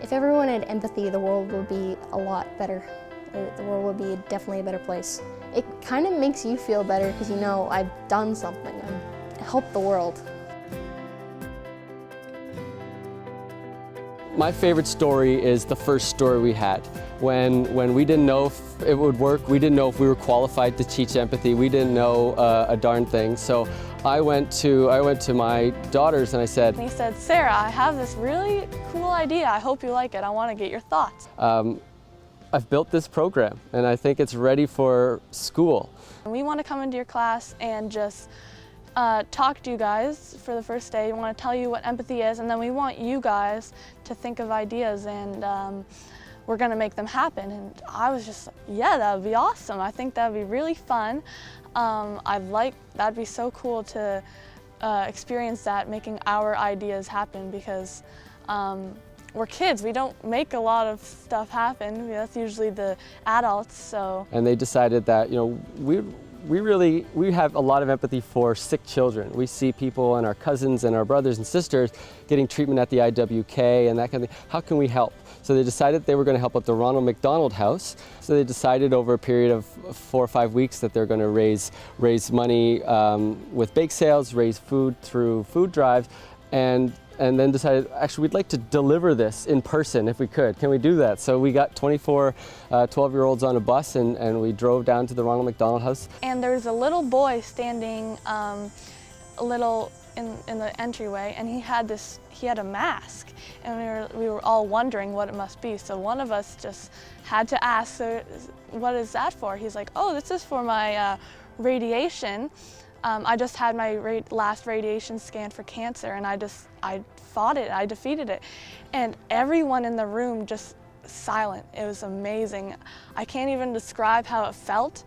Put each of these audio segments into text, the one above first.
If everyone had empathy, the world would be a lot better. The world would be definitely a better place. It kind of makes you feel better because you know I've done something. I've helped the world. My favorite story is the first story we had. When we didn't know if it would work, we didn't know if we were qualified to teach empathy, we didn't know a darn thing. So I went to my daughters and I said, he said, Sarah, I have this really cool idea. I hope you like it. I want to get your thoughts. I've built this program and I think it's ready for school. We want to come into your class and just talk to you guys for the first day. We want to tell you what empathy is, and then we want you guys to think of ideas, and we're going to make them happen. And I was just like, yeah, that would be awesome. I think that would be really fun. That'd be so cool to experience that, making our ideas happen, because we're kids. We don't make a lot of stuff happen. That's usually the adults. So. And they decided that, you know, we have a lot of empathy for sick children. We see people and our cousins and our brothers and sisters getting treatment at the IWK and that kind of thing. How can we help? So they decided they were going to help at the Ronald McDonald House. So they decided over a period of 4 or 5 weeks that they're going to raise money with bake sales, raise food through food drives, and then decided, actually, we'd like to deliver this in person if we could. Can we do that? So we got 24 12-year-olds on a bus and we drove down to the Ronald McDonald House. And there was a little boy standing in the entryway, and he had a mask, and we were all wondering what it must be. So one of us just had to ask, so what is that for? He's like, oh, this is for my radiation. I just had my last radiation scan for cancer, and I fought it, I defeated it. And everyone in the room just silent. It was amazing. I can't even describe how it felt.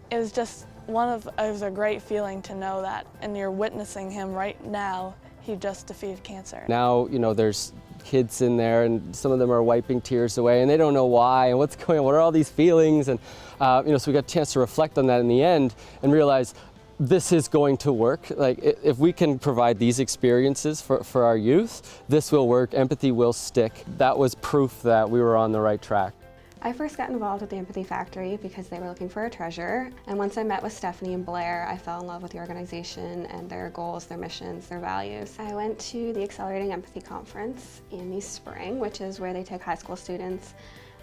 It was just it was a great feeling to know that, and you're witnessing him right now. He just defeated cancer. Now, you know, there's kids in there, and some of them are wiping tears away, and they don't know why and what's going on. What are all these feelings? And you know, so we got a chance to reflect on that in the end and realize this is going to work. Like, if we can provide these experiences for our youth, this will work. Empathy will stick. That was proof that we were on the right track. I first got involved with the Empathy Factory because they were looking for a treasurer, and once I met with Stephanie and Blair, I fell in love with the organization and their goals, their missions, their values. I went to the Accelerating Empathy Conference in the spring, which is where they take high school students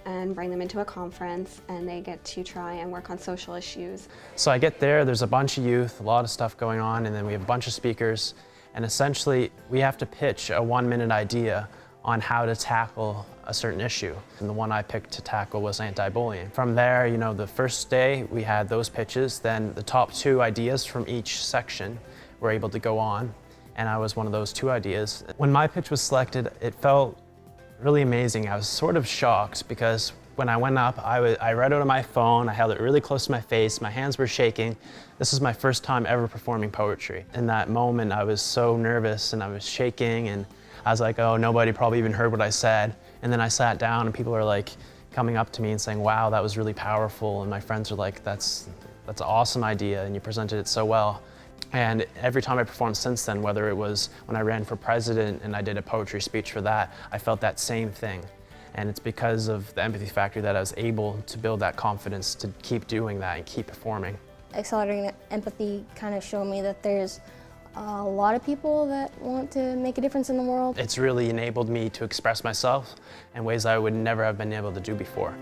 and bring them into a conference, and they get to try and work on social issues. So I get there's a bunch of youth, a lot of stuff going on, and then we have a bunch of speakers, and essentially we have to pitch a 1-minute idea on how to tackle a certain issue. And the one I picked to tackle was anti-bullying. From there, you know, the first day we had those pitches, then the top 2 ideas from each section were able to go on, and I was one of those 2 ideas. When my pitch was selected, it felt really amazing. I was sort of shocked because when I went up, I read it on my phone, I held it really close to my face, my hands were shaking. This is my first time ever performing poetry. In that moment, I was so nervous and I was shaking, and I was like, oh, nobody probably even heard what I said. And then I sat down and people are like coming up to me and saying, wow, that was really powerful. And my friends are like, that's an awesome idea and you presented it so well. And every time I performed since then, whether it was when I ran for president and I did a poetry speech for that, I felt that same thing. And it's because of the Empathy Factory that I was able to build that confidence to keep doing that and keep performing. Accelerating Empathy kind of showed me that there's a lot of people that want to make a difference in the world. It's really enabled me to express myself in ways I would never have been able to do before.